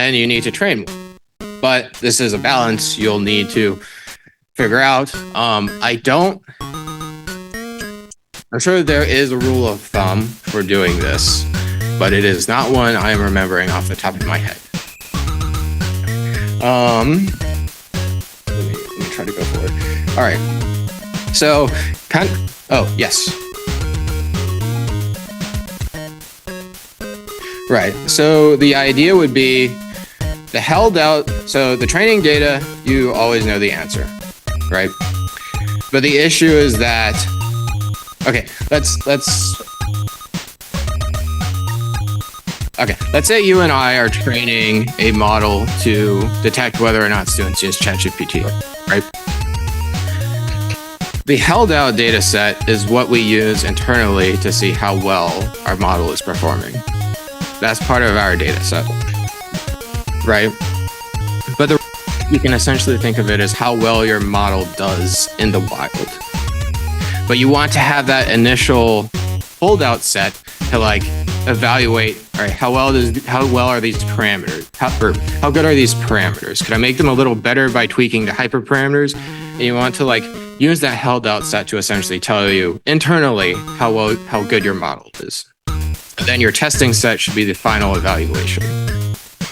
then you need to train more. But this is a balance you'll need to figure out. I'm sure there is a rule of thumb for doing this, but it is not one I am remembering off the top of my head. Let me try to go forward. All right. So, oh, yes. Right. So the idea would be the held out. So the training data, you always know the answer, right? But the issue is that, okay, let's say you and I are training a model to detect whether or not students use ChatGPT, right? The held out data set is what we use internally to see how well our model is performing. That's part of our data set, right? But you can essentially think of it as how well your model does in the wild. But you want to have that initial holdout set to like evaluate, all right, how well are these parameters? How good are these parameters? Could I make them a little better by tweaking the hyperparameters? And you want to like use that held out set to essentially tell you internally how good your model is. And then your testing set should be the final evaluation.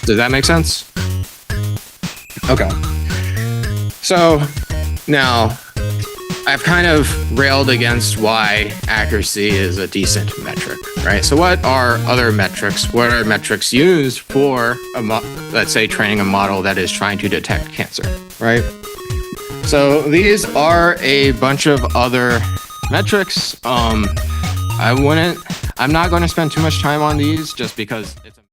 Does that make sense? Okay. So now I've kind of railed against why accuracy is a decent metric, right? So what are other metrics? What are metrics used for, let's say, training a model that is trying to detect cancer, right? So these are a bunch of other metrics. I'm not going to spend too much time on these just because